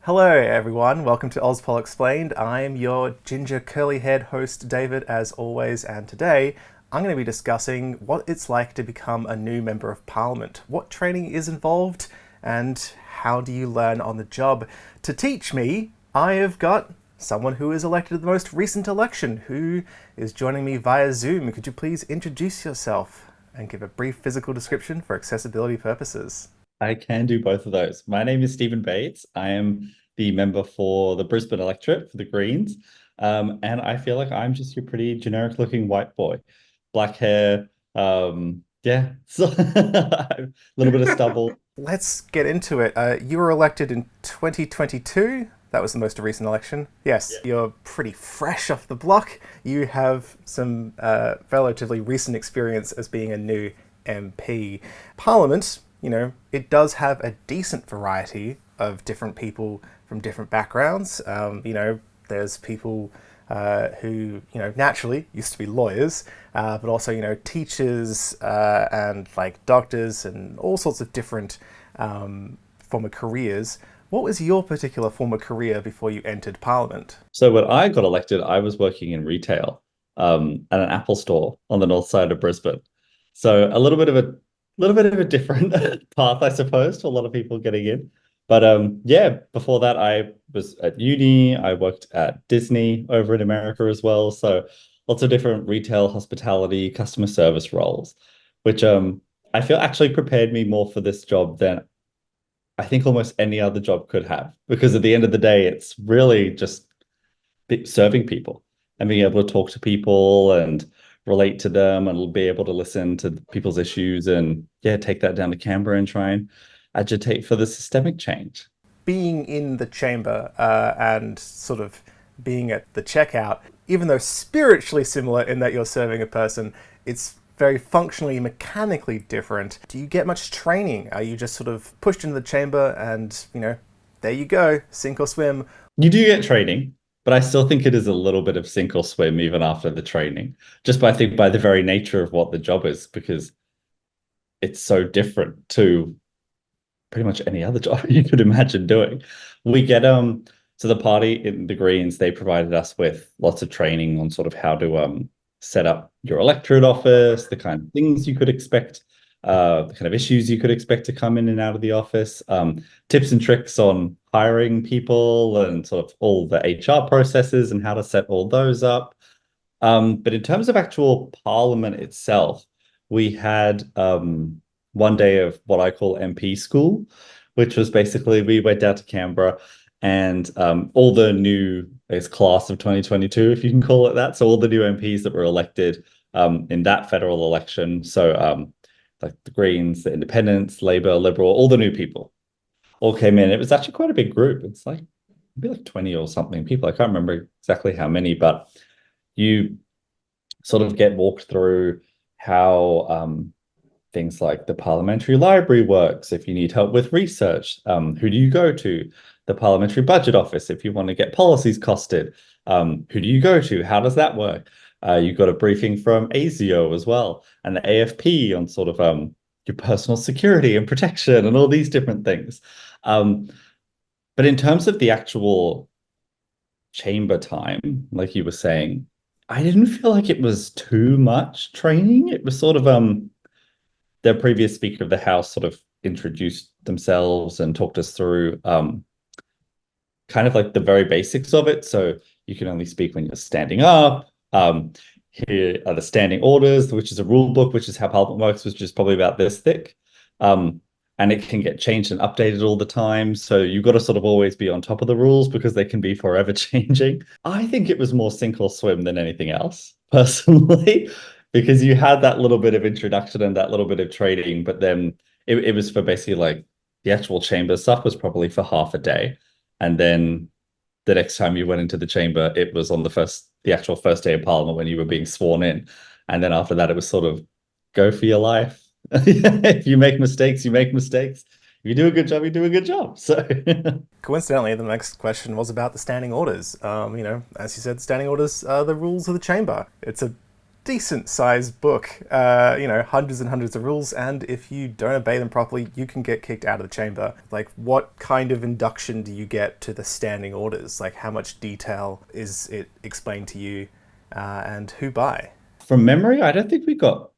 Hello, everyone. Welcome to Auspol Explained. I'm your ginger curly haired host, David, as always, and today I'm going to be discussing what it's like to become a new Member of Parliament, what training is involved, and how do you learn on the job. To teach me, I have got someone who is elected at the most recent election, who is joining me via Zoom. Could you please introduce yourself and give a brief physical description for accessibility purposes? I can do both of those. My name is Stephen Bates. I am the member for the Brisbane electorate for the Greens. And I feel like I'm just your pretty generic looking white boy. Black hair, yeah, so a little bit of stubble. Let's get into it. You were elected in 2022. That was the most recent election. Yes, Yeah. you're pretty fresh off the block. You have some relatively recent experience as being a new MP. Parliament, it does have a decent variety of different people from different backgrounds. There's people who, naturally used to be lawyers, but also, teachers and like doctors and all sorts of different former careers. What was your particular former career before you entered Parliament? So when I got elected, I was working in retail at an Apple store on the north side of Brisbane. So a little bit of a different path, I suppose, to a lot of people getting in. But yeah, before that, I was at uni. I worked at Disney over in America as well. So lots of different retail, hospitality, customer service roles, which I feel actually prepared me more for this job than I think almost any other job could have. Because at the end of the day, it's really just serving people and being able to talk to people and relate to them and be able to listen to people's issues and yeah, take that down to Canberra and try and agitate for the systemic change. Being in the chamber and sort of being at the checkout, even though spiritually similar in that you're serving a person, it's very functionally, mechanically different. Do you get much training? Are you just sort of pushed into the chamber and, there you go, sink or swim? You do get training, but I still think it is a little bit of sink or swim even after the training, just by I think by the very nature of what the job is, because it's so different to pretty much any other job you could imagine doing. We get so the party in the Greens, they provided us with lots of training on sort of how to set up your electorate office, the kind of things you could expect, the kind of issues you could expect to come in and out of the office, tips and tricks on hiring people and sort of all the HR processes and how to set all those up. But in terms of actual Parliament itself, we had one day of what I call MP school, which was basically we went down to Canberra and all the new, I guess, class of 2022, if you can call it that. So all the new MPs that were elected in that federal election. So like the Greens, the Independents, Labor, Liberal, all the new people all came in. It was actually quite a big group. It's like maybe like 20 or something people. I can't remember exactly how many, but you sort of get walked through how things like the parliamentary library works. If you need help with research, who do you go to? The parliamentary budget office, if you want to get policies costed, who do you go to? How does that work? You got a briefing from ASIO as well, and the AFP on sort of your personal security and protection and all these different things. But in terms of the actual chamber time, like you were saying, I didn't feel like it was too much training. It was sort of the previous Speaker of the House sort of introduced themselves and talked us through kind of like the very basics of it. So you can only speak when you're standing up. Here are the standing orders, which is a rule book, which is how Parliament works, which is probably about this thick. And it can get changed and updated all the time. So you've got to sort of always be on top of the rules because they can be forever changing. I think it was more sink or swim than anything else, personally, because you had that little bit of introduction and that little bit of training, but then it was for basically like the actual chamber stuff was probably for half a day. And then the next time you went into the chamber, it was on the actual first day of Parliament when you were being sworn in. And then after that, it was sort of go for your life. If you make mistakes, you make mistakes. If you do a good job, you do a good job. So Coincidentally, the next question was about the standing orders. As you said, standing orders are the rules of the chamber. It's a decent sized book, hundreds and hundreds of rules, and if you don't obey them properly, you can get kicked out of the chamber. Like, what kind of induction do you get to the standing orders? Like, how much detail is it explained to you, and who by? From memory, I don't think we got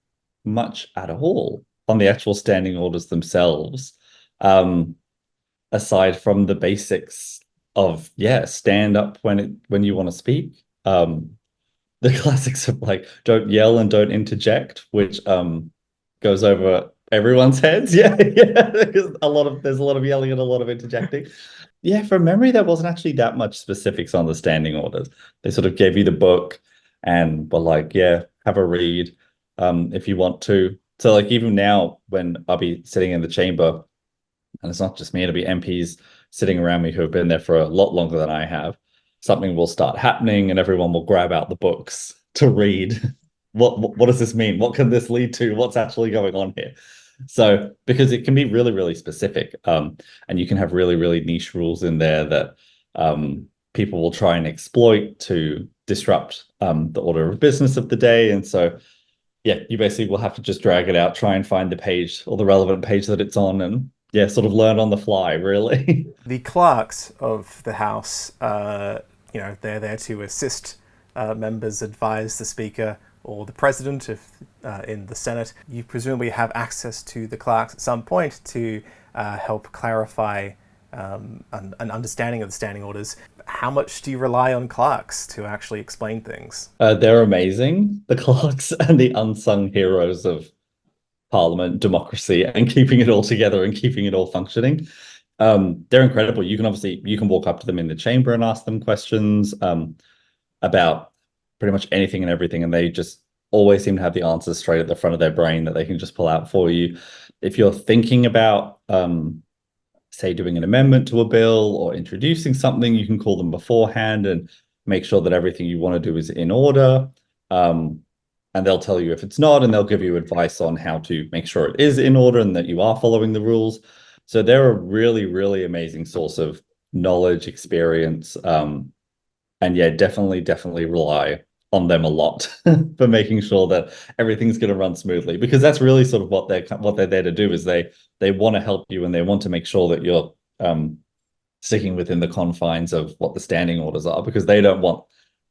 much at all on the actual standing orders themselves, aside from the basics of, yeah, stand up when you want to speak. The classics of like, don't yell and don't interject, which goes over everyone's heads. Yeah, yeah, because there's a lot of yelling and a lot of interjecting. Yeah, from memory, there wasn't actually that much specifics on the standing orders. They sort of gave you the book and were like, yeah, have a read if you want to. So like even now when I'll be sitting in the chamber, and it's not just me, it'll be MPs sitting around me who have been there for a lot longer than I have, something will start happening and everyone will grab out the books to read. What does this mean? What can this lead to? What's actually going on here? So because it can be really, really specific, and you can have really, really niche rules in there that people will try and exploit to disrupt the order of business of the day. And so, yeah, you basically will have to just drag it out, try and find the page or the relevant page that it's on, and yeah, sort of learn on the fly, really. The clerks of the House, they're there to assist members, advise the Speaker or the President if in the Senate. You presumably have access to the clerks at some point to help clarify an understanding of the standing orders. How much do you rely on clerks to actually explain things? They're amazing, the clerks, and the unsung heroes of Parliament, democracy, and keeping it all together and keeping it all functioning. They're incredible. You can walk up to them in the chamber and ask them questions about pretty much anything and everything, and they just always seem to have the answers straight at the front of their brain that they can just pull out for you. If you're thinking about say doing an amendment to a bill or introducing something, you can call them beforehand and make sure that everything you want to do is in order. And they'll tell you if it's not, and they'll give you advice on how to make sure it is in order and that you are following the rules. So they're a really, really amazing source of knowledge, experience, and yeah, definitely rely on them a lot for making sure that everything's going to run smoothly, because that's really sort of what they're there to do. Is they want to help you and they want to make sure that you're sticking within the confines of what the standing orders are, because they don't want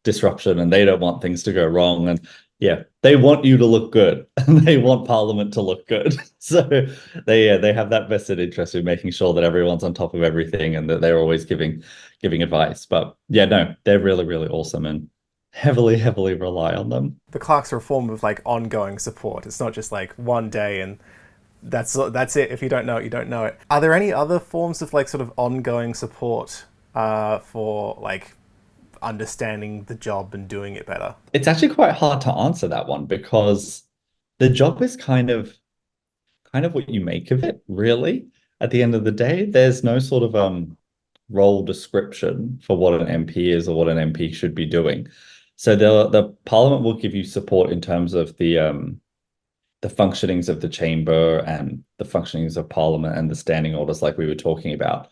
disruption and they don't want things to go wrong. And yeah, they want you to look good and they want Parliament to look good. So they have that vested interest in making sure that everyone's on top of everything and that they're always giving advice. But yeah, no, they're really, really awesome and heavily rely on them. The clerks are a form of like ongoing support. It's not just like one day and that's it. If you don't know it, you don't know it. Are there any other forms of like sort of ongoing support for like understanding the job and doing it better? It's actually quite hard to answer that one, because the job is kind of what you make of it, really. At the end of the day, there's no sort of role description for what an MP is or what an MP should be doing. So the Parliament will give you support in terms of the functionings of the chamber and the functionings of Parliament and the standing orders like we were talking about.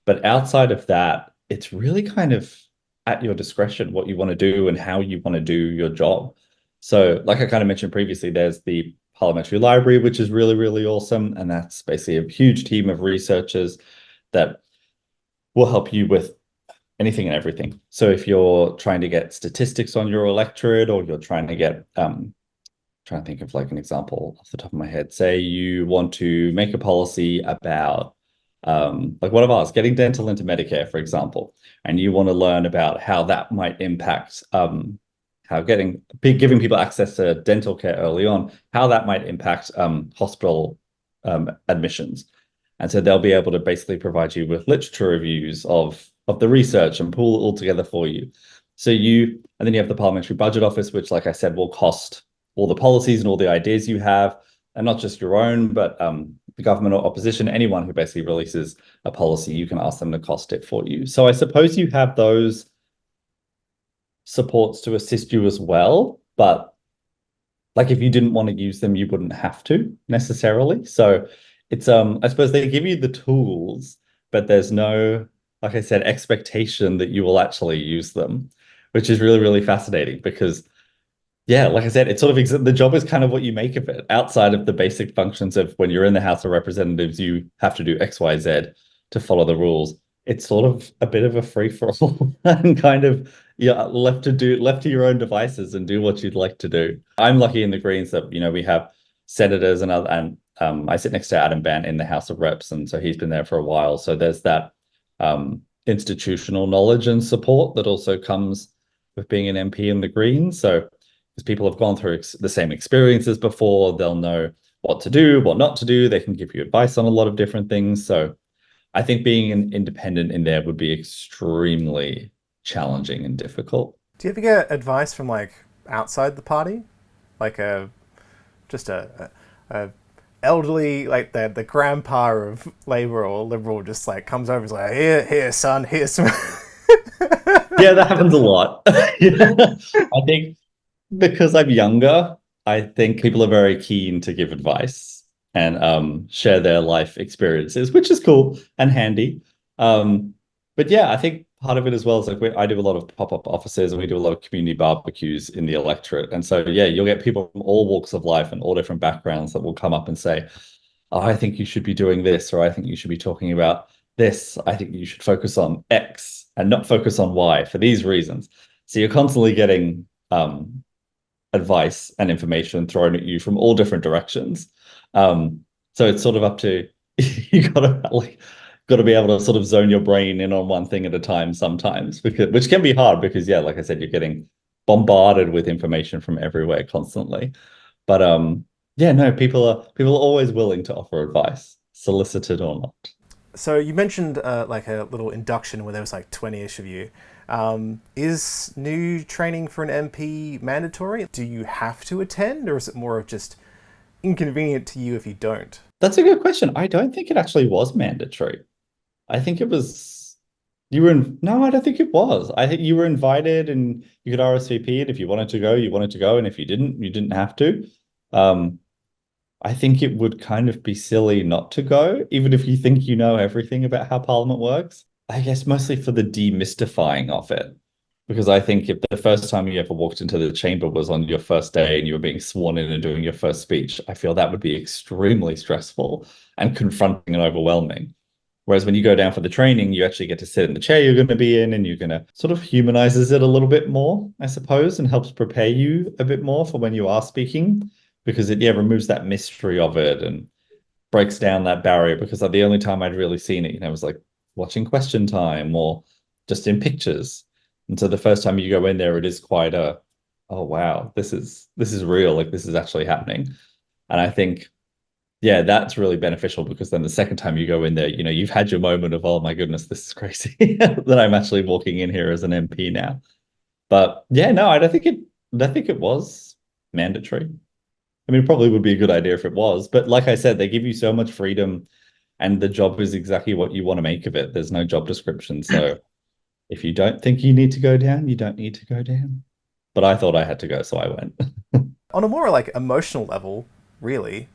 But outside of that, it's really kind of at your discretion what you want to do and how you want to do your job. So like I kind of mentioned previously, there's the Parliamentary Library, which is really, really awesome. And that's basically a huge team of researchers that will help you with anything and everything. So if you're trying to get statistics on your electorate, or you're trying to get, trying to think of like an example off the top of my head, say you want to make a policy about like one of ours, getting dental into Medicare, for example, and you want to learn about how that might impact how giving people access to dental care early on, how that might impact hospital admissions. And so they'll be able to basically provide you with literature reviews of the research and pull it all together for you. And then you have the Parliamentary Budget Office, which, like I said, will cost all the policies and all the ideas you have, and not just your own, but the government or opposition, anyone who basically releases a policy, you can ask them to cost it for you. So I suppose you have those supports to assist you as well, but like if you didn't want to use them, you wouldn't have to necessarily. So it's I suppose they give you the tools, but there's no, like I said, expectation that you will actually use them, which is really, really fascinating, because Yeah, like I said, it's sort of the job is kind of what you make of it. Outside of the basic functions of when you're in the House of Representatives, you have to do X, Y, Z to follow the rules. It's sort of a bit of a free for all and kind of yeah, left to your own devices and do what you'd like to do. I'm lucky in the Greens that we have senators and other and I sit next to Adam Bant in the House of Reps, and so he's been there for a while. So there's that institutional knowledge and support that also comes with being an MP in the Greens. So because people have gone through the same experiences before, they'll know what to do, what not to do. They can give you advice on a lot of different things. So I think being an independent in there would be extremely challenging and difficult. Do you ever get advice from like outside the party, like just a elderly, like the grandpa of Labor or Liberal, just like comes over and is like, here, son, here's some. Yeah, that happens a lot. I think because I'm younger, I think people are very keen to give advice and share their life experiences, which is cool and handy. But yeah, I think part of it as well is like I do a lot of pop-up offices and we do a lot of community barbecues in the electorate. And so yeah, you'll get people from all walks of life and all different backgrounds that will come up and say, oh, I think you should be doing this, or I think you should be talking about this. I think you should focus on X and not focus on Y for these reasons. So you're constantly getting advice and information thrown at you from all different directions. So it's sort of up to you gotta be able to sort of zone your brain in on one thing at a time sometimes, because which can be hard because yeah, like I said, you're getting bombarded with information from everywhere constantly. But yeah, no, people are always willing to offer advice, solicited or not. So you mentioned like a little induction where there was like 20-ish of you. Is new training for an MP mandatory? Do you have to attend, or is it more of just inconvenient to you if you don't? That's a good question. I don't think it actually was mandatory. I think it was you were in no, I don't think it was. I think you were invited and you could RSVP it if you wanted to go, you wanted to go, and if you didn't, you didn't have to. Um, I think it would kind of be silly not to go, even if you think you know everything about how Parliament works. I guess mostly for the demystifying of it. Because I think if the first time you ever walked into the chamber was on your first day and you were being sworn in and doing your first speech, I feel that would be extremely stressful and confronting and overwhelming. Whereas when you go down for the training, you actually get to sit in the chair you're going to be in and you're going to sort of humanizes it a little bit more, I suppose, and helps prepare you a bit more for when you are speaking because it, yeah, removes that mystery of it and breaks down that barrier because like, the only time I'd really seen it, was like watching Question Time or just in pictures. And so the first time you go in there, it is quite a, oh wow, this is real, like this is actually happening. And I think yeah, that's really beneficial because then the second time you go in there, you've had your moment of, oh my goodness, this is crazy that I'm actually walking in here as an MP now. But yeah, no, I don't think it was mandatory. I mean, it probably would be a good idea if it was, but like I said, they give you so much freedom and the job is exactly what you want to make of it. There's no job description. So if you don't think you need to go down, you don't need to go down. But I thought I had to go, so I went. On a more like emotional level, really,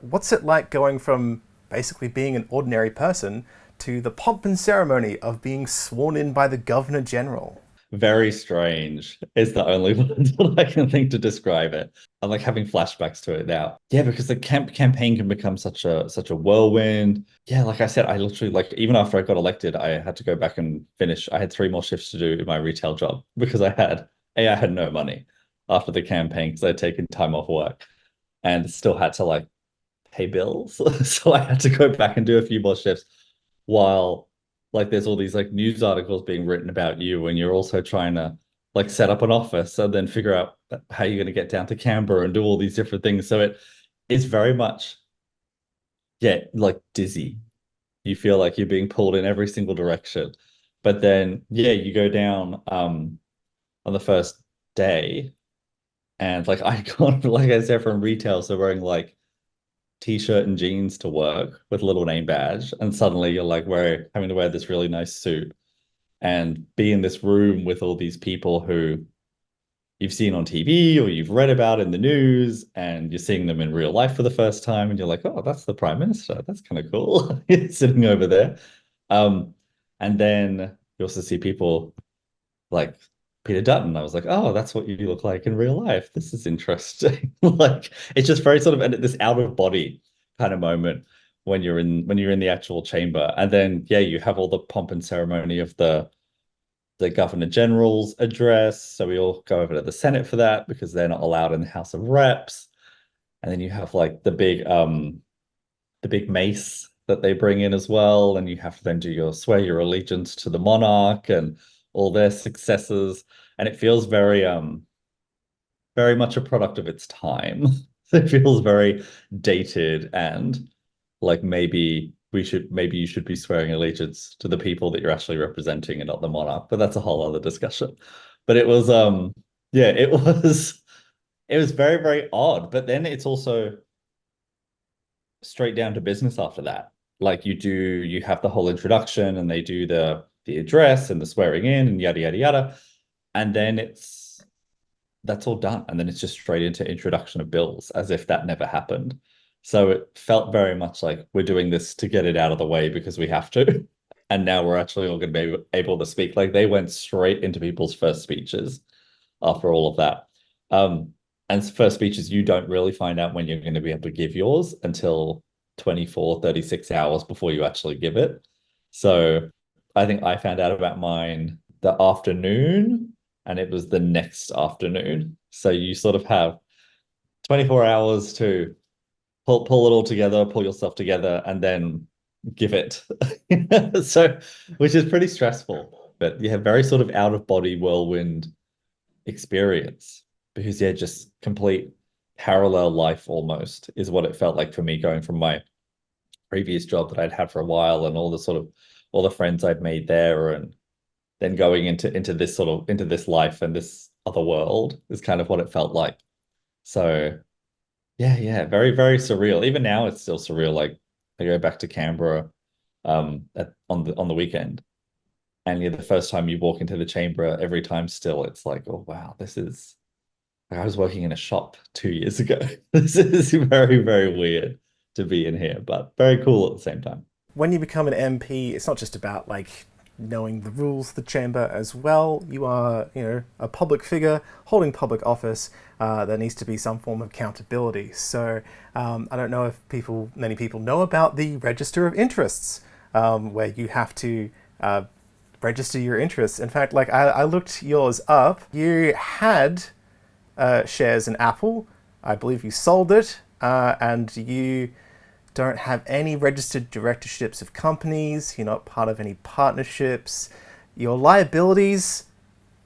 what's it like going from basically being an ordinary person to the pomp and ceremony of being sworn in by the Governor General? Very strange is the only word that I can think to describe it. I'm like having flashbacks to it now. Yeah, because the campaign can become such a whirlwind. Yeah, like I said, I literally like even after I got elected, I had to go back and finish. I had 3 more shifts to do in my retail job because I had no money after the campaign because I'd taken time off work and still had to like pay bills. So I had to go back and do a few more shifts while like there's all these like news articles being written about you and you're also trying to like set up an office and then figure out how you're going to get down to Canberra and do all these different things. So it is very much, yeah, like dizzy. You feel like you're being pulled in every single direction. But then, yeah, you go down on the first day and like I got, like I said, from retail, so wearing like t-shirt and jeans to work with a little name badge and suddenly you're like having to wear this really nice suit and be in this room with all these people who you've seen on TV or you've read about in the news and you're seeing them in real life for the first time and you're like, oh, that's the Prime Minister, that's kind of cool sitting over there. um and then you also see people like Peter Dutton. I was like, oh, that's what you look like in real life. This is interesting. Like it's just very sort of this out of body kind of moment when you're in the actual chamber. And then yeah, you have all the pomp and ceremony of the Governor General's address. So we all go over to the Senate for that because they're not allowed in the House of Reps. And then you have like the big mace that they bring in as well, and you have to then do your swear your allegiance to the monarch and all their successors. And it feels very much a product of its time. It feels very dated and like maybe you should be swearing allegiance to the people that you're actually representing and not the monarch. But that's a whole other discussion. But it was yeah, it was very, very odd. But then it's also straight down to business after that. Like you have the whole introduction and they do the address and the swearing in and yada yada yada. And then that's all done. And then it's just straight into introduction of bills as if that never happened. So it felt very much like we're doing this to get it out of the way because we have to. And now we're actually all going to be able to speak. Like they went straight into people's first speeches after all of that. And first speeches, you don't really find out when you're going to be able to give yours until 24, 36 hours before you actually give it. So I think I found out about mine the afternoon and it was the next afternoon. So you sort of have 24 hours to pull it all together, pull yourself together, and then give it. So, which is pretty stressful. But you have very sort of out of body whirlwind experience because yeah, just complete parallel life almost is what it felt like for me going from my previous job that I'd had for a while and all the friends I'd made there and then going into this sort of into this life and this other world is kind of what it felt like. So yeah, yeah, very, very surreal. Even now it's still surreal. Like I go back to Canberra on the weekend. And yeah, the first time you walk into the chamber, every time still, it's like, oh wow, this is like I was working in a shop 2 years ago. This is very, very weird to be in here, but very cool at the same time. When you become an MP, it's not just about like knowing the rules of the chamber as well. You are, you know, a public figure holding public office. There needs to be some form of accountability. So I don't know if many people know about the Register of Interests, where you have to register your interests. In fact, like I looked yours up. You had shares in Apple. I believe you sold it, and you don't have any registered directorships of companies. You're not part of any partnerships. Your liabilities,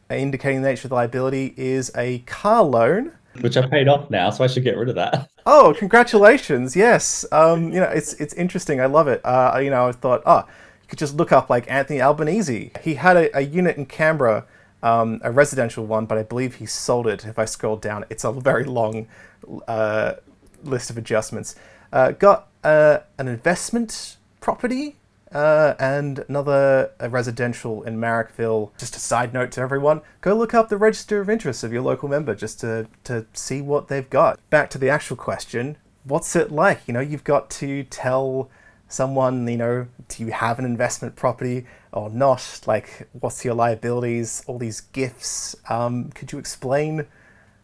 indicating the nature of the liability, is a car loan. Which I paid off now, so I should get rid of that. Oh, congratulations! Yes, you know it's interesting. I love it. You know, I thought, oh, you could just look up like Anthony Albanese. He had a unit in Canberra, a residential one, but I believe he sold it. If I scroll down, it's a very long list of adjustments. Got an investment property and another residential in Marrickville. Just a side note to everyone, go look up the register of interests of your local member just to see what they've got. Back to the actual question, what's it like? You know, you've got to tell someone, you know, do you have an investment property or not? Like, what's your liabilities? All these gifts. Could you explain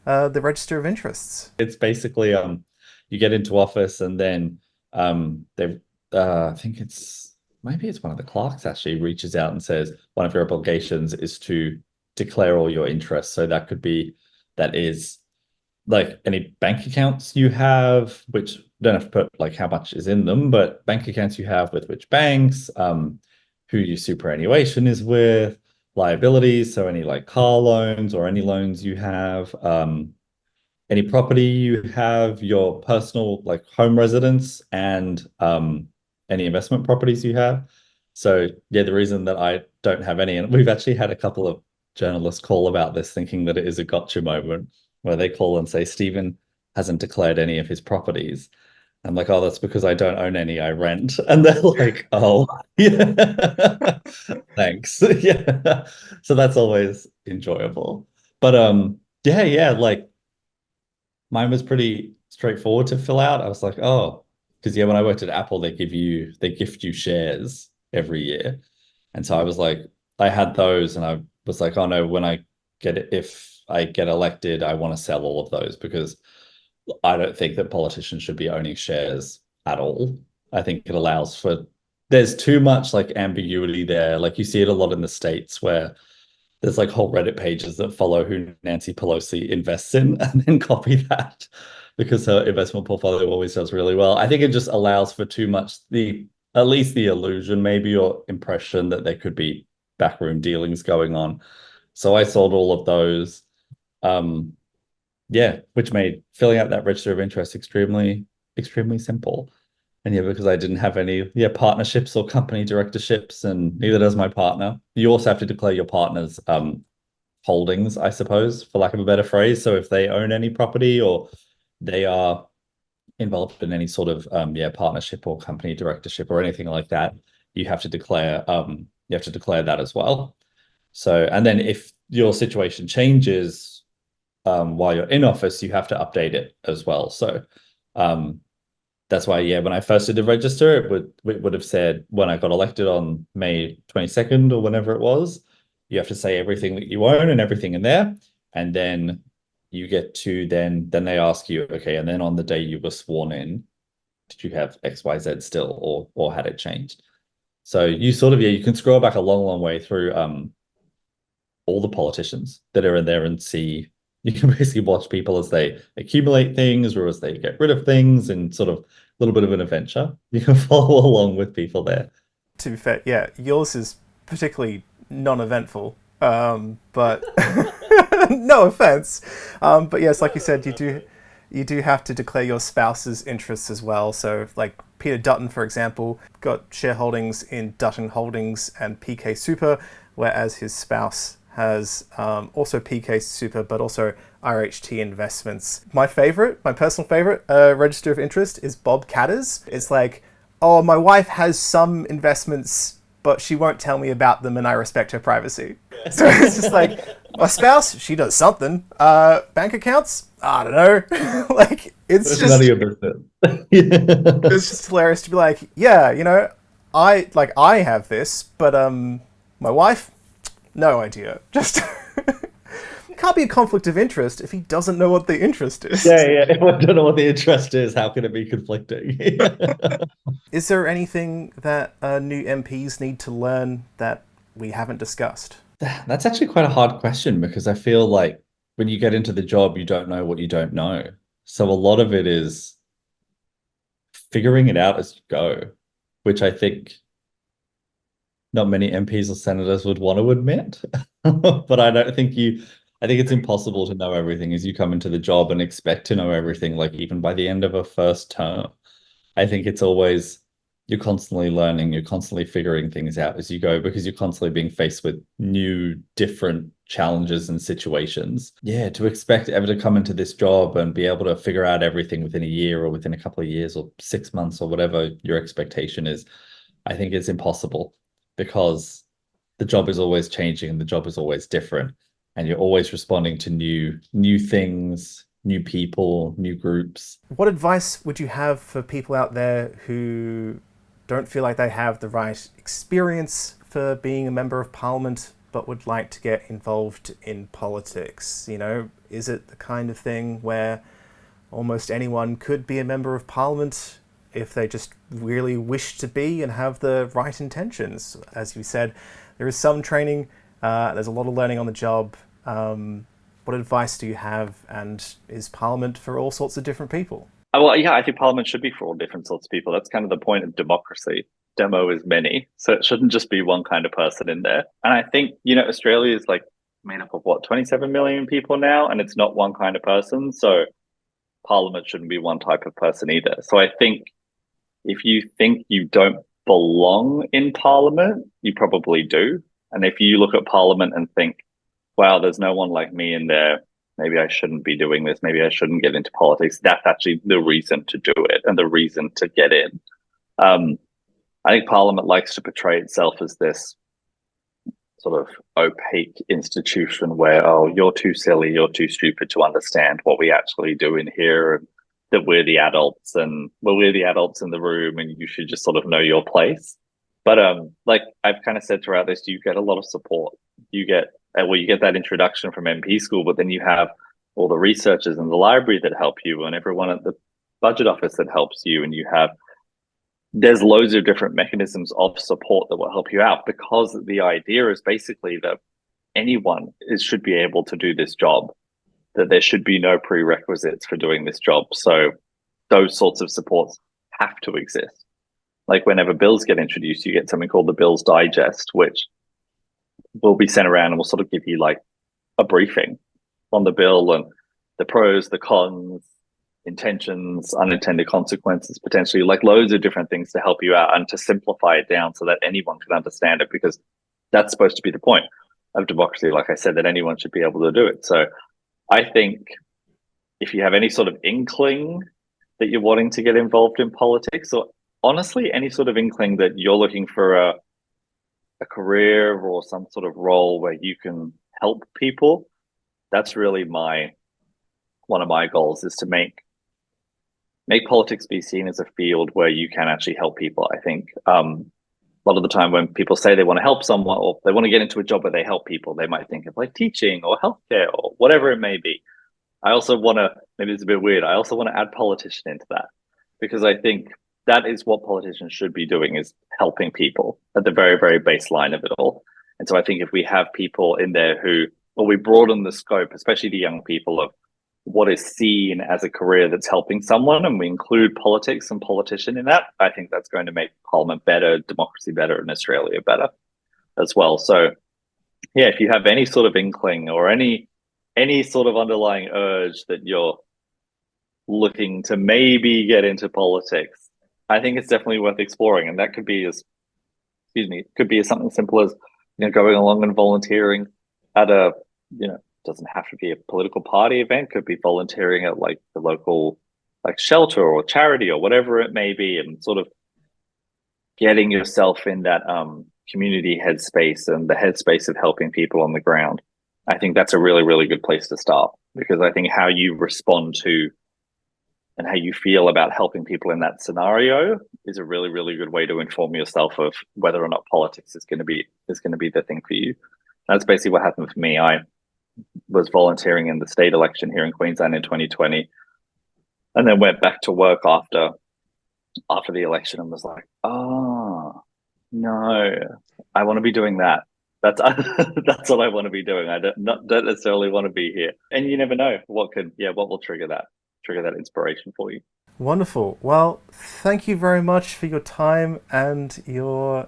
the register of interests? It's basically you get into office and then they I think maybe it's one of the clerks actually reaches out and says one of your obligations is to declare all your interests. So that is like any bank accounts you have, which don't have to put like how much is in them, but bank accounts you have with which banks, who your superannuation is with, liabilities, so any like car loans or any loans you have, any property you have, your personal like home residence, and any investment properties you have. So yeah, the reason that I don't have any, and we've actually had a couple of journalists call about this thinking that it is a gotcha moment where they call and say Stephen hasn't declared any of his properties. I'm like, oh, that's because I don't own any, I rent. And they're like, oh, yeah, thanks. Yeah. So that's always enjoyable. But yeah, yeah, like mine was pretty straightforward to fill out. I was like, oh, because yeah, when I worked at Apple, they gift you shares every year. And so I was like, I had those and I was like, oh no, when I I get elected, I want to sell all of those, because I don't think that politicians should be owning shares at all. I think it allows for, there's too much like ambiguity there. Like you see it a lot in the States where there's like whole Reddit pages that follow who Nancy Pelosi invests in and then copy that because her investment portfolio always does really well. I think it just allows for too much, at least the illusion maybe, or impression that there could be backroom dealings going on. So I sold all of those. Yeah, which made filling out that register of interest extremely, extremely simple. And yeah, because I didn't have any partnerships or company directorships, and neither does my partner. You also have to declare your partner's holdings, I suppose, for lack of a better phrase. So if they own any property or they are involved in any sort of partnership or company directorship or anything like that, you have to declare that as well. So, and then if your situation changes while you're in office, you have to update it as well. So that's why, when I first did the register, it would have said when I got elected on May 22nd or whenever it was, you have to say everything that you own and everything in there. And then you get to, then they ask you, okay, and then on the day you were sworn in, did you have XYZ still, or had it changed? So you sort of, you can scroll back a long, long way through all the politicians that are in there and see, you can basically watch people as they accumulate things or as they get rid of things, and sort of a little bit of an adventure. You can follow along with people there. To be fair, yeah, yours is particularly non-eventful, but no offense. But yes, like you said, you do have to declare your spouse's interests as well. So like Peter Dutton, for example, got shareholdings in Dutton Holdings and PK Super, whereas his spouse has also PK Super, but also RHT Investments. My personal favorite register of interest is Bob Catter's. It's like, oh, my wife has some investments, but she won't tell me about them, and I respect her privacy. So it's just like, my spouse, she does something. Bank accounts? I don't know. Like, it's just... none of your business. It's just hilarious to be like, yeah, I have this, but my wife, no idea. Just can't be a conflict of interest if he doesn't know what the interest is. Yeah. If I don't know what the interest is, how can it be conflicting? Is there anything that new MPs need to learn that we haven't discussed? That's actually quite a hard question, because I feel like when you get into the job, you don't know what you don't know. So a lot of it is figuring it out as you go, which I think not many MPs or senators would want to admit. But I think it's impossible to know everything as you come into the job and expect to know everything, like even by the end of a first term. I think it's always, you're constantly learning, you're constantly figuring things out as you go, because you're constantly being faced with new, different challenges and situations. Yeah, to expect ever to come into this job and be able to figure out everything within a year or within a couple of years or 6 months or whatever your expectation is, I think it's impossible, because the job is always changing and the job is always different, and you're always responding to new things, new people, new groups. What advice would you have for people out there who don't feel like they have the right experience for being a member of parliament but would like to get involved in politics? Is it the kind of thing where almost anyone could be a member of parliament if they just really wish to be and have the right intentions? As you said, there is some training, there's a lot of learning on the job. What advice do you have, and is Parliament for all sorts of different people? Well, yeah, I think Parliament should be for all different sorts of people. That's kind of the point of democracy. Demo is many, so it shouldn't just be one kind of person in there. And I think, Australia is like made up of 27 million people now, and it's not one kind of person. So Parliament shouldn't be one type of person either. So I think if you think you don't belong in Parliament, you probably do. And if you look at Parliament and think, wow, there's no one like me in there, maybe I shouldn't be doing this, maybe I shouldn't get into politics, that's actually the reason to do it and the reason to get in. I think Parliament likes to portray itself as this sort of opaque institution where, oh, you're too silly, you're too stupid to understand what we actually do in here, and that we're the adults and we're the adults in the room and you should just sort of know your place. But like I've kind of said throughout this, you get a lot of support. You get well, you get that introduction from MP school, but then you have all the researchers in the library that help you, and everyone at the budget office that helps you, and there's loads of different mechanisms of support that will help you out, because the idea is basically that anyone should be able to do this job, that there should be no prerequisites for doing this job. So those sorts of supports have to exist. Like whenever bills get introduced, you get something called the Bills Digest, which will be sent around and will sort of give you like a briefing on the bill and the pros, the cons, intentions, unintended consequences, potentially, like loads of different things to help you out and to simplify it down so that anyone can understand it, because that's supposed to be the point of democracy, like I said, that anyone should be able to do it. So I think if you have any sort of inkling that you're wanting to get involved in politics, or honestly, any sort of inkling that you're looking for a career or some sort of role where you can help people, that's really one of my goals, is to make politics be seen as a field where you can actually help people. I think a lot of the time when people say they want to help someone or they want to get into a job where they help people, they might think of like teaching or healthcare or whatever it may be. I also want to, maybe it's a bit weird, I also want to add politician into that, because I think that is what politicians should be doing, is helping people at the very, very baseline of it all. And so I think if we have people in there or we broaden the scope, especially the young people, of what is seen as a career that's helping someone, and we include politics and politician in that, I think that's going to make Parliament better, democracy better, and Australia better as well. So yeah, if you have any sort of inkling or any sort of underlying urge that you're looking to maybe get into politics, I think it's definitely worth exploring. And that could be something simple as, going along and volunteering at doesn't have to be a political party event, could be volunteering at like the local like shelter or charity or whatever it may be, and sort of getting yourself in that community headspace and the headspace of helping people on the ground. I think that's a really, really good place to start, because I think how you respond to and how you feel about helping people in that scenario is a really, really good way to inform yourself of whether or not politics is going to be the thing for you. That's basically what happened for me. I was volunteering in the state election here in Queensland in 2020, and then went back to work after the election and was like, oh no, I want to be doing that. That's that's what I want to be doing. I don't necessarily want to be here. And you never know what will trigger that inspiration for you. Wonderful. Well, thank you very much for your time and your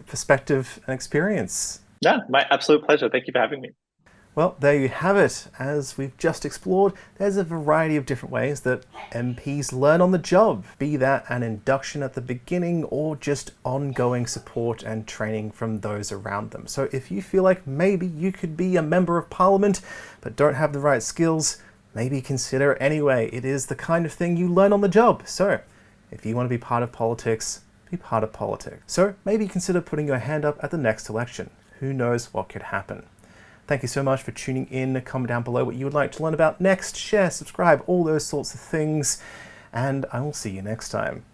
perspective and experience. Yeah, my absolute pleasure. Thank you for having me. Well, there you have it. As we've just explored, there's a variety of different ways that MPs learn on the job, be that an induction at the beginning or just ongoing support and training from those around them. So if you feel like maybe you could be a member of Parliament but don't have the right skills, maybe consider it anyway. It is the kind of thing you learn on the job. So if you want to be part of politics, be part of politics. So maybe consider putting your hand up at the next election. Who knows what could happen? Thank you so much for tuning in. Comment down below what you would like to learn about next. Share, subscribe, all those sorts of things. And I will see you next time.